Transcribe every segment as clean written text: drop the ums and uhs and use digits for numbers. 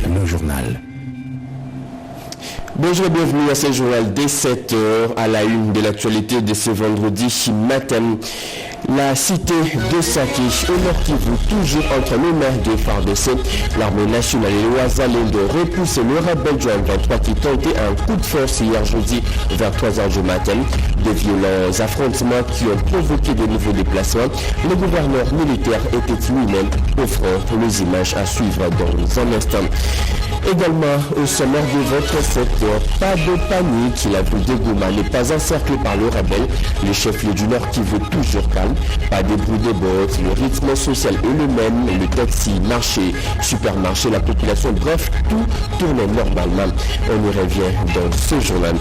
le journal. Bonjour et bienvenue à ce journal dès 7h à la une de l'actualité de ce vendredi matin. La cité de Sake, au Nord Kivu, toujours entre les mains de FARDC, l'armée nationale et l'Ouazalais de repousser le rebelle Joan 23 qui tentait un coup de force hier jeudi vers 3h du matin. De violents affrontements qui ont provoqué de nouveaux déplacements. Le gouverneur militaire était lui-même au front. Les images à suivre dans un instant. Également, au sommaire de votre secteur, pas de panique. La ville de Goma n'est pas encerclée par le rebelle. Le chef-lieu du Nord qui veut toujours calme. Pas de bruit de bottes. Le rythme social est le même. Le taxi, marché, supermarché, la population, bref, tout tourne normalement. On y revient dans ce journal.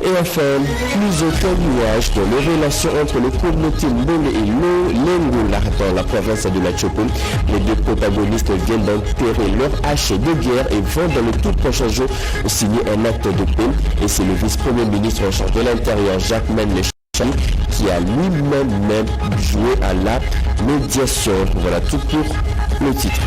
Et enfin, plus aucun nuage dans les relations entre le communauté Mbole et l'Engola dans la province de la Tchopon. Les deux protagonistes viennent d'enterrer leur hache de guerre et vont dans le tout prochain jour signer un acte de paix. Et c'est le vice-premier ministre en charge de l'Intérieur, Jacques Menlechani, qui a lui-même joué à la médiation. Voilà tout pour le titre.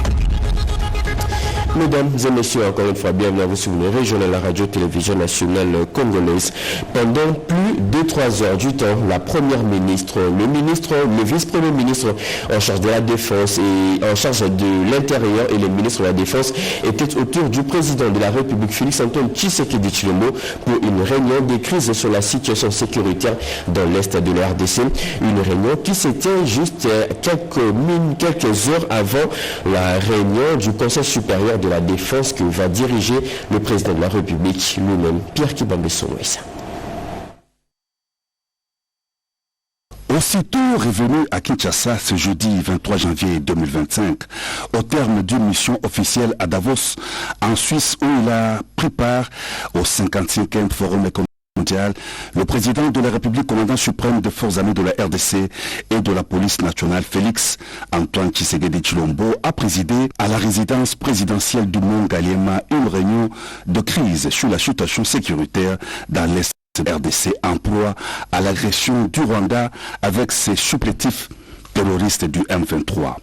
Mesdames et messieurs, encore une fois, bienvenue à vous sur le régional, la radio-télévision nationale congolaise. Pendant plus de 3 heures du temps, la première ministre, le vice-premier ministre en charge de la défense et en charge de l'intérieur et le ministre de la défense étaient autour du président de la République, Félix-Antoine Tshisekedi Tshilombo, pour une réunion des crises sur la situation sécuritaire dans l'est de la RDC. Une réunion qui s'était juste quelques heures avant la réunion du Conseil supérieur de la défense que va diriger le président de la République lui-même, Pierre Kibambe-Somoïsa. Aussitôt revenu à Kinshasa ce jeudi 23 janvier 2025, au terme d'une mission officielle à Davos, en Suisse, où il a pris part au 55e Forum économique mondial, le président de la République, commandant suprême des forces armées de la RDC et de la police nationale, Félix-Antoine Tshisekedi Tshilombo, a présidé à la résidence présidentielle du Mont Ngaliema une réunion de crise sur la situation sécuritaire dans l'Est de la RDC en proie à l'agression du Rwanda avec ses supplétifs terroristes du M23.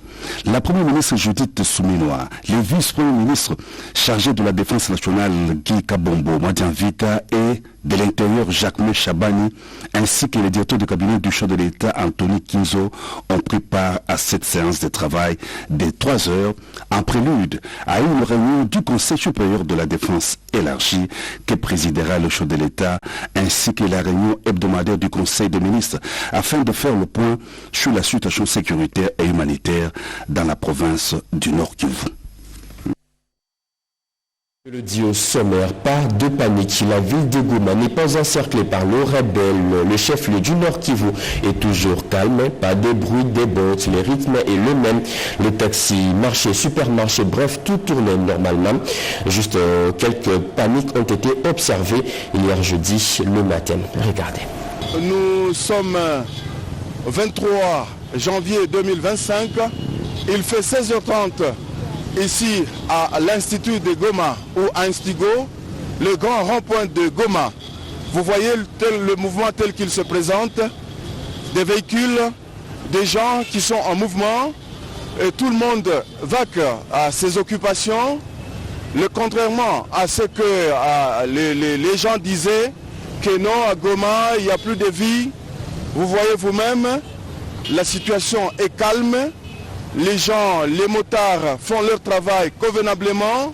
La première ministre Judith Souminoa, le vice-premier ministre chargé de la défense nationale Guy Kabombo Madianvita et de l'intérieur Jacques Chabani, ainsi que le directeur du cabinet du chef de l'État Anthony Kinzo ont pris part à cette séance de travail de 3 heures en prélude à une réunion du Conseil supérieur de la défense élargie que présidera le chef de l'État, ainsi que la réunion hebdomadaire du Conseil des ministres afin de faire le point sur la situation sécuritaire et humanitaire dans la province du Nord Kivu. Je le dis au sommaire, pas de panique. La ville de Goma n'est pas encerclée par le rebelle. Le chef-lieu du Nord Kivu est toujours calme, pas de bruit des bottes. Le rythme est le même. Les taxis, marchés, supermarchés, bref, tout tournait normalement. Juste quelques paniques ont été observées hier jeudi le matin. Regardez. Nous sommes 23 janvier 2025. Il fait 16h30 ici à l'Institut de Goma ou à Instigo, le grand rond-point de Goma. Vous voyez le mouvement tel qu'il se présente, des véhicules, des gens qui sont en mouvement, et tout le monde vaque à ses occupations. Contrairement à ce que les gens disaient, que non, à Goma, il n'y a plus de vie. Vous voyez vous-même, la situation est calme. Les gens, les motards font leur travail convenablement.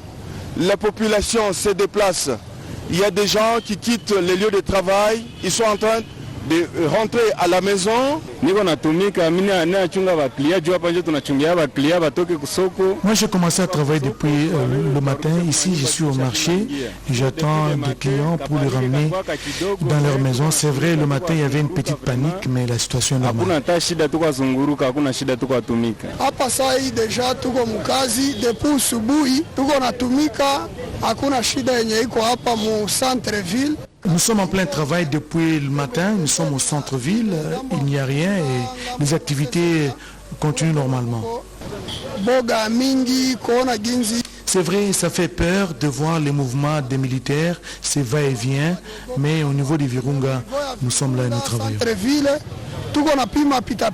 La population se déplace. Il y a des gens qui quittent les lieux de travail. Ils sont en train de rentrer à la maison. Moi j'ai commencé à travailler depuis le matin. Ici je suis au marché. J'attends des clients pour les ramener dans leur maison. C'est vrai, le matin il y avait une petite panique, mais la situation est normale. Hapa saa hii deja tuko mkazi depuis usubuhi tuko natumika, hakuna shida yenye iko hapa mu centre ville. Nous sommes en plein travail depuis le matin, nous sommes au centre-ville, il n'y a rien et les activités continuent normalement. Boga mingi kuona ginzi. C'est vrai, ça fait peur de voir les mouvements des militaires, ces va-et-vient, mais au niveau des Virunga, nous sommes là et nous travaillons. Tuko napima pita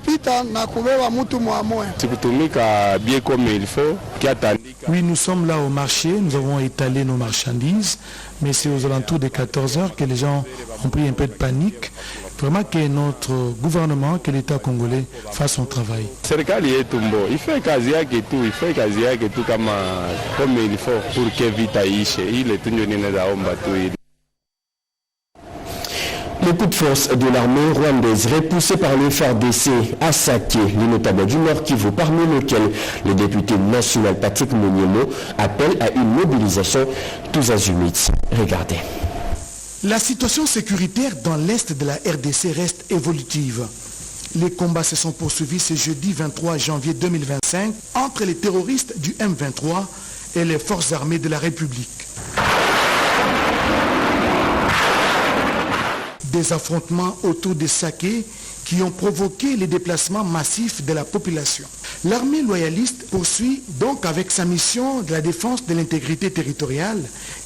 na kubeba mtu mwamoya. Sikutumika bien comme il faut, kiatandika Oui, nous sommes là au marché, nous avons étalé nos marchandises, mais c'est aux alentours de 14 heures que les gens ont pris un peu de panique. Vraiment que notre gouvernement, que l'État congolais fasse son travail. Il fait kazi tout comme il faut pour que vite aishe. Il est tout Le coup de force de l'armée rwandaise repoussé par le FARDC à Saké, les notables du Nord Kivu, parmi lesquels le député national Patrick Munyemo appelle à une mobilisation tous azimuts. Regardez. La situation sécuritaire dans l'est de la RDC reste évolutive. Les combats se sont poursuivis ce jeudi 23 janvier 2025 entre les terroristes du M23 et les forces armées de la République. Des affrontements autour de Saké qui ont provoqué les déplacements massifs de la population. L'armée loyaliste poursuit donc avec sa mission de la défense de l'intégrité territoriale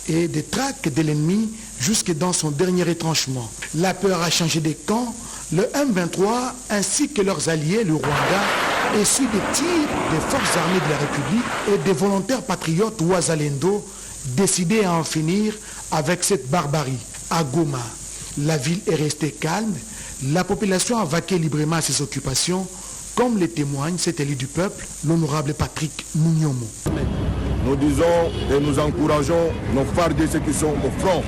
et des traques de l'ennemi jusque dans son dernier retranchement. La peur a changé de camp. Le M23 ainsi que leurs alliés, le Rwanda, essuient des tirs des forces armées de la République et des volontaires patriotes Ouazalendo décidés à en finir avec cette barbarie. À Goma, la ville est restée calme. La population a vaqué librement à ses occupations, comme le témoigne cet élu du peuple, l'honorable Patrick Munyemo. Nous disons et nous encourageons nos FARDC qui sont au front.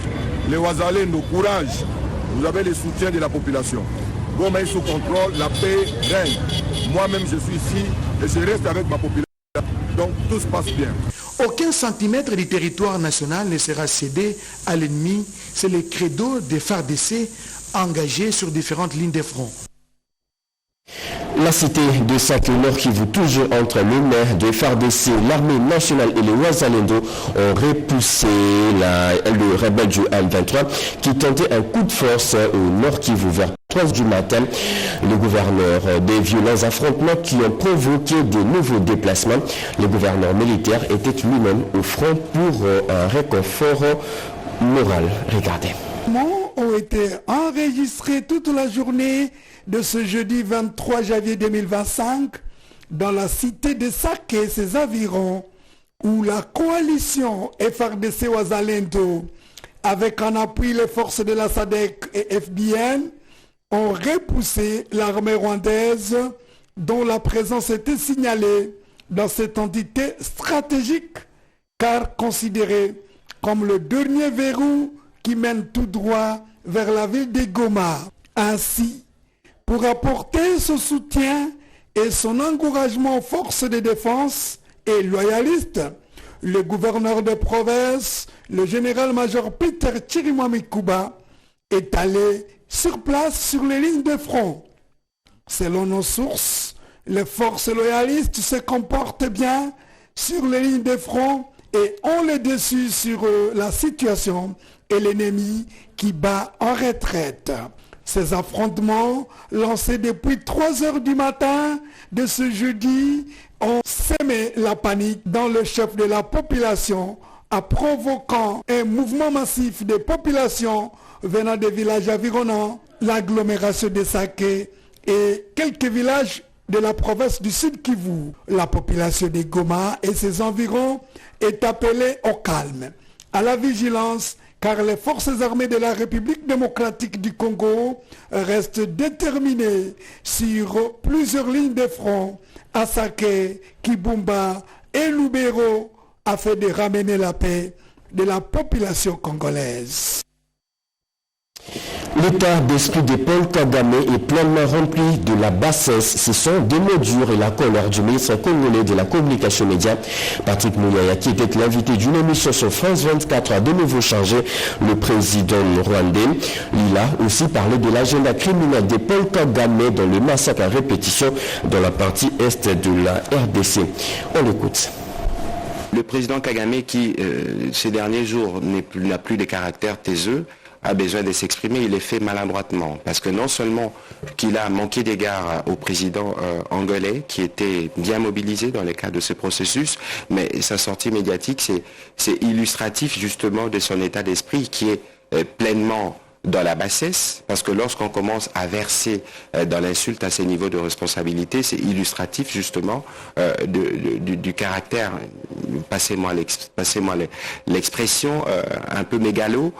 Les Ouazalais nous couragent. Vous avez le soutien de la population. Goma est sous contrôle, la paix règne. Moi-même je suis ici et je reste avec ma population. Donc tout se passe bien. Aucun centimètre du territoire national ne sera cédé à l'ennemi. C'est le credo des FARDC engagés sur différentes lignes de front. La cité de Saké Nord Kivu, toujours entre les mains de FARDC, l'armée nationale et les Ouazalendo ont repoussé le rebelle du M23 qui tentait un coup de force au Nord Kivu vers 3 du matin. Le gouverneur des violents affrontements qui ont provoqué de nouveaux déplacements. Le gouverneur militaire était lui-même au front pour un réconfort moral. Regardez. Ont été enregistrés toute la journée de ce jeudi 23 janvier 2025 dans la cité de Saké et ses environs, où la coalition FARDC Ouazalendo, avec en appui les forces de la SADC et FBN, ont repoussé l'armée rwandaise dont la présence était signalée dans cette entité stratégique, car considérée comme le dernier verrou qui mène tout droit vers la ville de Goma. Ainsi, pour apporter ce soutien et son encouragement aux forces de défense et loyalistes, le gouverneur de province, le général-major Peter Chirimwami Kuba, est allé sur place sur les lignes de front. Selon nos sources, les forces loyalistes se comportent bien sur les lignes de front et ont le dessus sur la situation et l'ennemi qui bat en retraite. Ces affrontements, lancés depuis 3 heures du matin de ce jeudi, ont sémé la panique dans le chef de la population, en provoquant un mouvement massif de populations venant des villages environnants, l'agglomération de Saké et quelques villages de la province du Sud Kivu. La population de Goma et ses environs est appelée au calme, à la vigilance, car les forces armées de la République démocratique du Congo restent déterminées sur plusieurs lignes de front, à Saké, Kibumba et Lubero, afin de ramener la paix de la population congolaise. L'état d'esprit de Paul Kagame est pleinement rempli de la bassesse. Ce sont des mots durs et la colère du ministre congolais de la communication média, Patrick Mouyaya, qui était l'invité d'une émission sur France 24, a de nouveau changé le président rwandais. Il a aussi parlé de l'agenda criminel de Paul Kagame dans le massacre à répétition dans la partie est de la RDC. On l'écoute. Le président Kagame qui, ces derniers jours, n'a plus de caractère taiseux, a besoin de s'exprimer, il est fait maladroitement. Parce que non seulement qu'il a manqué d'égard au président angolais, qui était bien mobilisé dans le cadre de ce processus, mais sa sortie médiatique, c'est illustratif justement de son état d'esprit qui est pleinement dans la bassesse, parce que lorsqu'on commence à verser dans l'insulte à ces niveaux de responsabilité, c'est illustratif justement du caractère, passez-moi l'expression, un peu mégalo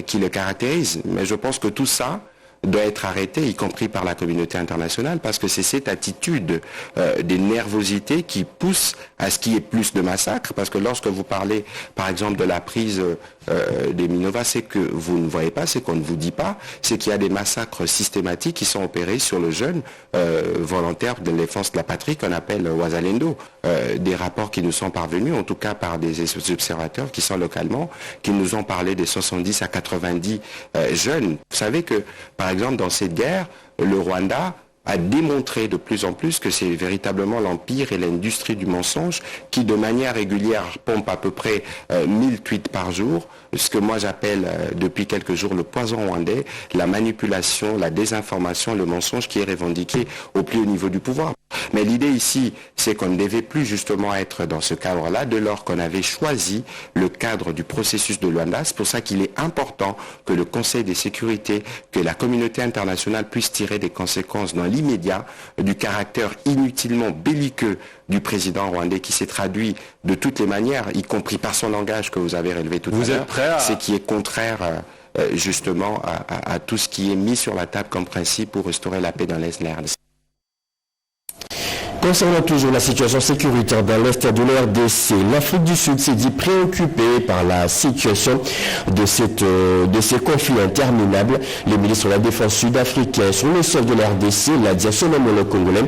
qui le caractérise. Mais je pense que tout ça doit être arrêté, y compris par la communauté internationale, parce que c'est cette attitude des nervosités qui pousse à ce qu'il y ait plus de massacres, parce que lorsque vous parlez, par exemple, de la prise des Minova, c'est que vous ne voyez pas, c'est qu'on ne vous dit pas, c'est qu'il y a des massacres systématiques qui sont opérés sur le jeune volontaire de défense de la patrie qu'on appelle Wazalendo. Des rapports qui nous sont parvenus, en tout cas par des observateurs qui sont localement, qui nous ont parlé des 70 à 90 jeunes. Vous savez que, par exemple, dans cette guerre, le Rwanda a démontré de plus en plus que c'est véritablement l'empire et l'industrie du mensonge qui, de manière régulière, pompe à peu près 1000 tweets par jour, ce que moi j'appelle depuis quelques jours le poison rwandais, la manipulation, la désinformation, le mensonge qui est revendiqué au plus haut niveau du pouvoir. Mais l'idée ici, c'est qu'on ne devait plus justement être dans ce cadre-là, dès lors qu'on avait choisi le cadre du processus de Luanda. C'est pour ça qu'il est important que le Conseil de sécurité, que la communauté internationale puisse tirer des conséquences dans l'immédiat du caractère inutilement belliqueux du président rwandais qui s'est traduit de toutes les manières, y compris par son langage que vous avez relevé tout à l'heure, c'est qui est contraire justement à tout ce qui est mis sur la table comme principe pour restaurer la paix dans l'Est de la RDC. Concernant toujours la situation sécuritaire dans l'Est de la RDC, l'Afrique du Sud s'est dit préoccupée par la situation de ces conflits interminables. Les ministres de la Défense sud-africains sur le sol de la RDC l'a dit à son homologue congolais.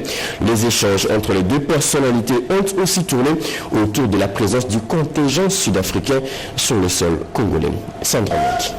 Les échanges entre les deux personnalités ont aussi tourné autour de la présence du contingent sud-africain sur le sol congolais. Sandra Maki.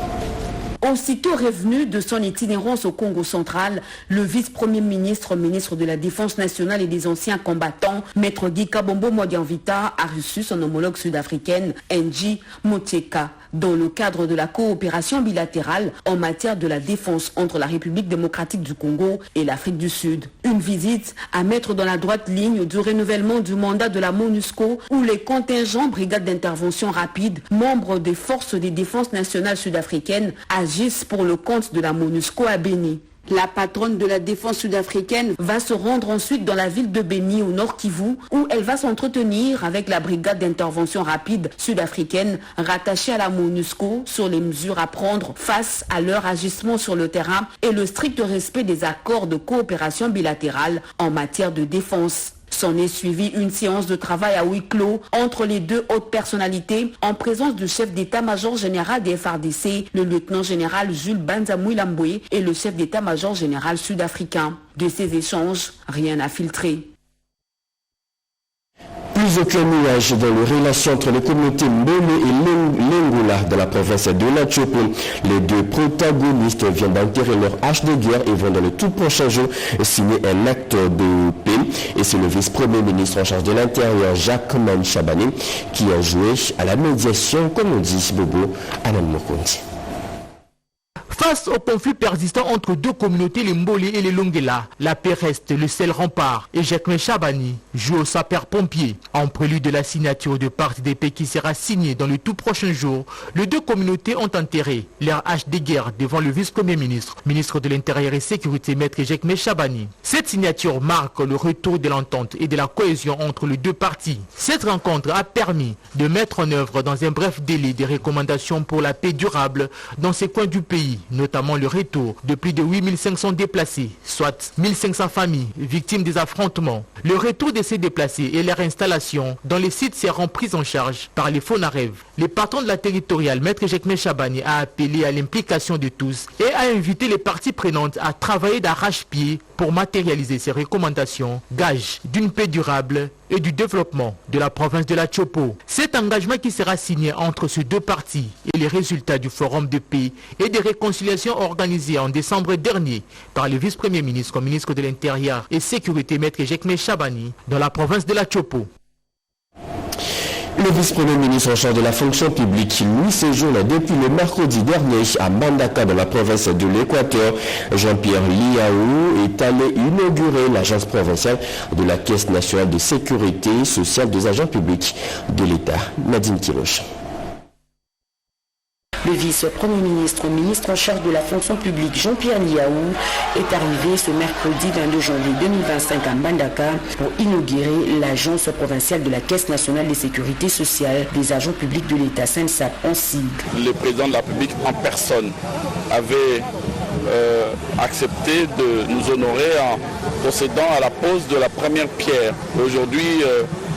Aussitôt revenu de son itinérance au Congo central, le vice-premier ministre, ministre de la Défense nationale et des anciens combattants, Maître Guy Kabombo Modianvita, a reçu son homologue sud-africaine, Nji Motsheka, dans le cadre de la coopération bilatérale en matière de la défense entre la République démocratique du Congo et l'Afrique du Sud. Une visite à mettre dans la droite ligne du renouvellement du mandat de la MONUSCO, où les contingents brigades d'intervention rapide, membres des forces de défense nationale sud-africaines, agissent pour le compte de la MONUSCO à Béni. La patronne de la défense sud-africaine va se rendre ensuite dans la ville de Béni au Nord Kivu, où elle va s'entretenir avec la brigade d'intervention rapide sud-africaine rattachée à la MONUSCO sur les mesures à prendre face à leur agissement sur le terrain et le strict respect des accords de coopération bilatérale en matière de défense. S'en est suivi une séance de travail à huis clos entre les deux hautes personnalités en présence du chef d'état-major général des FARDC, le lieutenant-général Jules Banzamouy Lamboué et le chef d'état-major général sud-africain. De ces échanges, rien n'a filtré. Plus aucun nuage dans les relations entre les communautés Mbele et Lengula dans la province de Latchopo. Les deux protagonistes viennent d'enterrer leur hache de guerre et vont dans le tout prochain jour signer un acte de paix. Et c'est le vice-premier ministre en charge de l'Intérieur, Jacquemin Chabani, qui a joué à la médiation, comme on dit, Bobo Anam Mokondi. Face au conflit persistant entre deux communautés, les Mbole et les Longela, la paix reste le seul rempart. Et Jacquemin Chabani joue au sapeur-pompier. En prélude de la signature de pacte de paix qui sera signé dans le tout prochain jour, les deux communautés ont enterré leur hache de guerre devant le vice-premier ministre, ministre de l'Intérieur et Sécurité, maître Jacquemin Chabani. Cette signature marque le retour de l'entente et de la cohésion entre les deux parties. Cette rencontre a permis de mettre en œuvre dans un bref délai des recommandations pour la paix durable dans ces coins du pays, notamment le retour de plus de 8500 déplacés, soit 1500 familles victimes des affrontements. Le retour de ces déplacés et leur installation dans les sites seront pris en charge par les FONAREV. Le patron de la territoriale, maître Jacquemin Chabani, a appelé à l'implication de tous et a invité les parties prenantes à travailler d'arrache-pied pour matérialiser ces recommandations, gage d'une paix durable et du développement de la province de Latchopo. Cet engagement qui sera signé entre ces deux parties est les résultats du forum de paix et des réconciliations organisées en décembre dernier par le vice-premier ministre, ministre de l'Intérieur et Sécurité, maître Jacquemin Chabani, dans la province de Latchopo. Le vice-premier ministre en charge de la fonction publique, lui, séjourne depuis le mercredi dernier à Mbandaka dans la province de l'Équateur. Jean-Pierre Liaou est allé inaugurer l'agence provinciale de la Caisse nationale de sécurité sociale des agents publics de l'État. Nadine Kiroche. Le vice-premier ministre, ministre en charge de la fonction publique Jean-Pierre Liaou est arrivé ce mercredi 22 janvier 2025 à Mbandaka pour inaugurer l'agence provinciale de la Caisse nationale de sécurité sociale des agents publics de l'État, SENSAP, en sigle. Le président de la République en personne avait accepté de nous honorer en procédant à la pose de la première pierre. Aujourd'hui,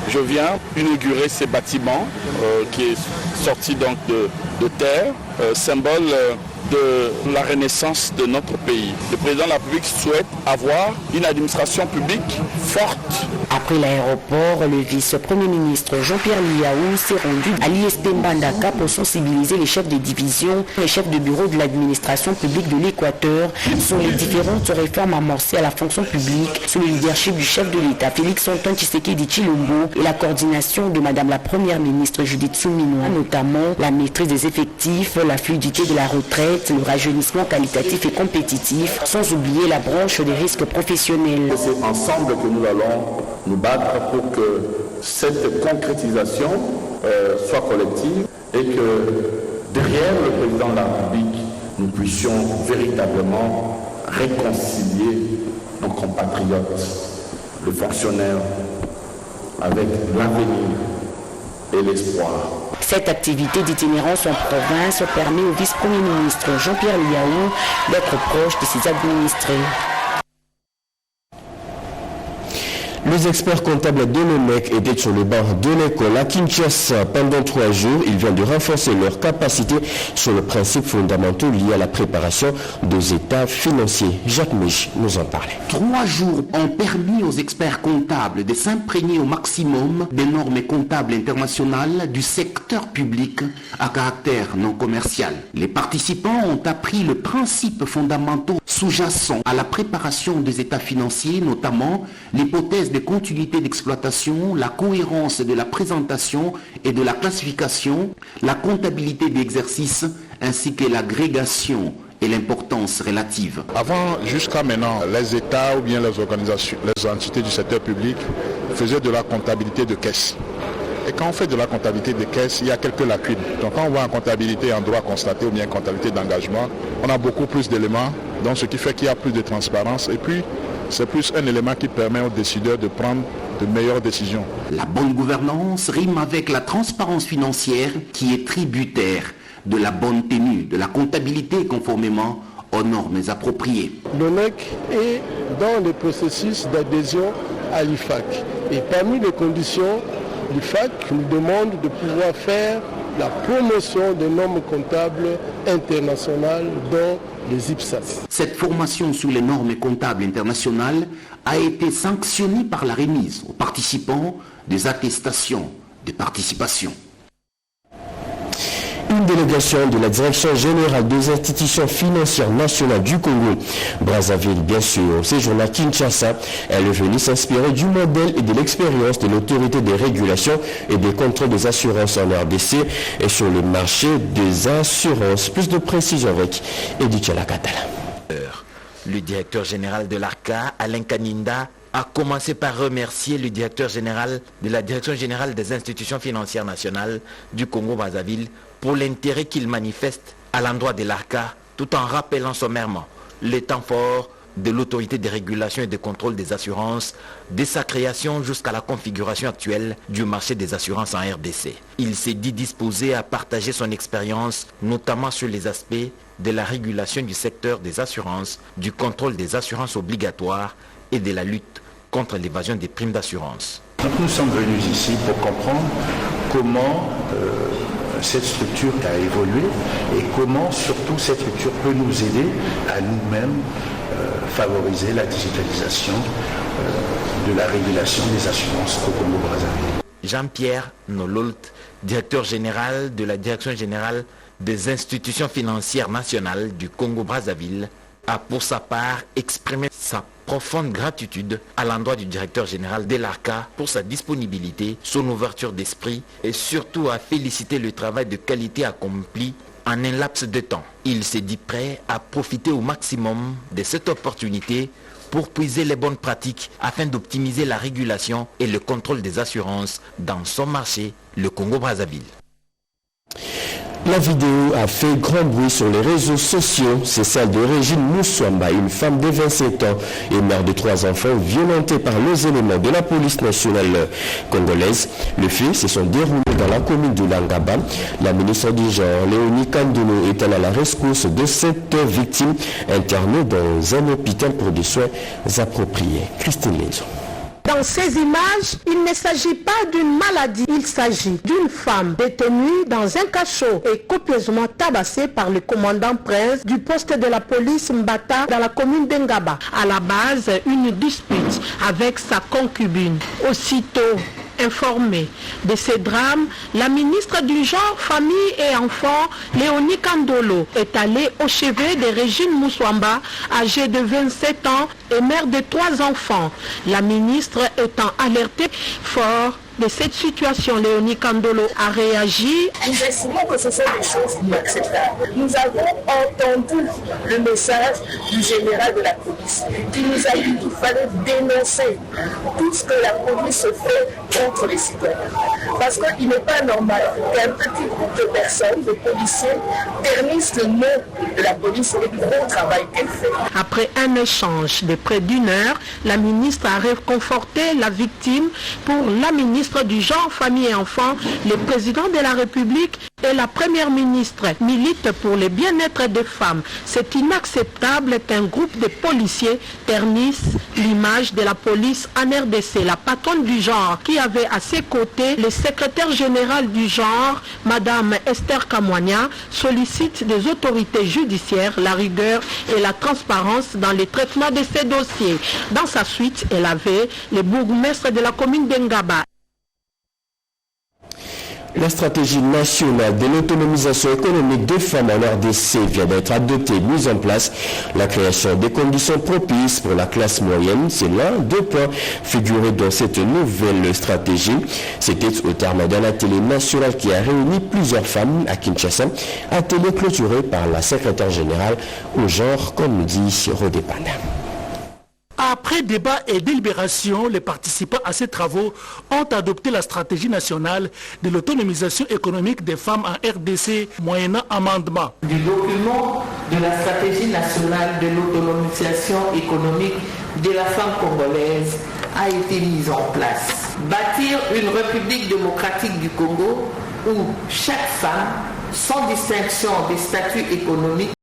je viens inaugurer ces bâtiments qui est sorti donc de terre, symbole de la renaissance de notre pays. Le président de la République souhaite avoir une administration publique forte. Après l'aéroport, le vice-premier ministre Jean-Pierre Liaou s'est rendu à l'ISP Mbandaka pour sensibiliser les chefs de division et les chefs de bureau de l'administration publique de l'Équateur sur les différentes réformes amorcées à la fonction publique sous le leadership du chef de l'État Félix-Antoine Tshisekedi Tshilombo et la coordination de Madame la Première ministre Judith Suminwa, notamment la maîtrise des effectifs, la fluidité de la retraite, le rajeunissement qualitatif et compétitif, sans oublier la branche des risques professionnels. C'est ensemble que nous allons nous battre pour que cette concrétisation soit collective et que derrière le président de la République, nous puissions véritablement réconcilier nos compatriotes, les fonctionnaires, avec l'avenir et l'espoir. Cette activité d'itinérance en province permet au vice-premier ministre Jean-Pierre Liaou d'être proche de ses administrés. Les experts comptables de l'OMEC étaient sur le banc de l'école à Kinshasa pendant 3 jours. Ils viennent de renforcer leurs capacités sur les principes fondamentaux liés à la préparation des états financiers. Jacques Mich nous en parlait. 3 jours ont permis aux experts comptables de s'imprégner au maximum des normes comptables internationales du secteur public à caractère non commercial. Les participants ont appris les principes fondamentaux sous-jacents à la préparation des états financiers, notamment l'hypothèse de continuité d'exploitation, la cohérence de la présentation et de la classification, la comptabilité d'exercice ainsi que l'agrégation et l'importance relative. Avant, jusqu'à maintenant, les États ou bien les organisations, les entités du secteur public faisaient de la comptabilité de caisse. Et quand on fait de la comptabilité de caisse, il y a quelques lacunes. Donc quand on voit en comptabilité en droit constaté ou bien en comptabilité d'engagement, on a beaucoup plus d'éléments, donc ce qui fait qu'il y a plus de transparence. Et puis, c'est plus un élément qui permet aux décideurs de prendre de meilleures décisions. La bonne gouvernance rime avec la transparence financière qui est tributaire de la bonne tenue de la comptabilité conformément aux normes appropriées. L'OMEC est dans le processus d'adhésion à l'IFAC. Et parmi les conditions, l'IFAC nous demande de pouvoir faire la promotion des normes comptables internationales dont les IPSAS. Cette formation sur les normes comptables internationales a été sanctionnée par la remise aux participants des attestations de participation. Une délégation de la Direction générale des institutions financières nationales du Congo, Brazzaville bien sûr, séjourne à Kinshasa. Elle est venue s'inspirer du modèle et de l'expérience de l'autorité des régulations et des contrôles des assurances en RDC et sur le marché des assurances. Plus de précision avec Edith Chalakatala. Le directeur général de l'ARCA, Alain Kaninda, a commencé par remercier le directeur général de la Direction générale des institutions financières nationales du Congo-Brazzaville pour l'intérêt qu'il manifeste à l'endroit de l'ARCA, tout en rappelant sommairement les temps forts de l'autorité de régulation et de contrôle des assurances, de sa création jusqu'à la configuration actuelle du marché des assurances en RDC. Il s'est dit disposé à partager son expérience, notamment sur les aspects de la régulation du secteur des assurances, du contrôle des assurances obligatoires et de la lutte contre l'évasion des primes d'assurance. Donc nous sommes venus ici pour comprendre comment cette structure a évolué et comment surtout cette structure peut nous aider à nous-mêmes favoriser la digitalisation de la régulation des assurances au Congo-Brazzaville. Jean-Pierre Nololt, directeur général de la Direction générale des institutions financières nationales du Congo-Brazzaville, a pour sa part exprimé sa profonde gratitude à l'endroit du directeur général de l'ARCA pour sa disponibilité, son ouverture d'esprit et surtout a félicité le travail de qualité accompli en un laps de temps. Il s'est dit prêt à profiter au maximum de cette opportunité pour puiser les bonnes pratiques afin d'optimiser la régulation et le contrôle des assurances dans son marché, le Congo-Brazzaville. La vidéo a fait grand bruit sur les réseaux sociaux. C'est celle de Régine Moussouamba, une femme de 27 ans et mère de 3 enfants violentée par les éléments de la police nationale congolaise. Les faits se sont déroulés dans la commune de Langaba. La ministre du genre, Léonie Kandolo, est allée à la rescousse de cette victime internée dans un hôpital pour des soins appropriés. Christine Lézon. Dans ces images, il ne s'agit pas d'une maladie, il s'agit d'une femme détenue dans un cachot et copieusement tabassée par le commandant Prince du poste de la police Mbata dans la commune d'Engaba. À la base, une dispute avec sa concubine. Aussitôt informée de ces drames, la ministre du genre, famille et enfants, Léonie Kandolo, est allée au chevet de Régine Moussouamba, âgée de 27 ans et mère de 3 enfants. La ministre étant alertée fort de cette situation, Léonie Kandolo a réagi. Nous estimons que ce sont des choses inacceptables. Nous avons entendu le message du général de la police qui nous a dit qu'il fallait dénoncer tout ce que la police fait contre les citoyens. Parce qu'il n'est pas normal qu'un petit groupe de personnes, de policiers, ternissent le nom de la police et du gros travail qu'elle fait. Après un échange de près d'1 heure, la ministre a réconforté la victime. Pour la ministre du genre, famille et enfants, le président de la République et la première ministre militent pour le bien-être des femmes. C'est inacceptable qu'un groupe de policiers ternisse l'image de la police en RDC. La patronne du genre, qui avait à ses côtés le secrétaire général du genre, Madame Esther Kamwania, sollicite des autorités judiciaires la rigueur et la transparence dans le traitement de ces dossiers. Dans sa suite, elle avait le bourgmestre de la commune d'Engaba. La stratégie nationale de l'autonomisation économique des femmes en RDC vient d'être adoptée et mise en place. La création des conditions propices pour la classe moyenne, c'est l'un des points figurés dans cette nouvelle stratégie. C'était au terme d'un atelier national qui a réuni plusieurs femmes à Kinshasa, atelier clôturé par la secrétaire générale au genre, comme nous dit Rodépana. Après débat et délibération, les participants à ces travaux ont adopté la stratégie nationale de l'autonomisation économique des femmes en RDC, moyennant amendement. Du document de la stratégie nationale de l'autonomisation économique de la femme congolaise a été mise en place. Bâtir une république démocratique du Congo où chaque femme, sans distinction des statuts économiques,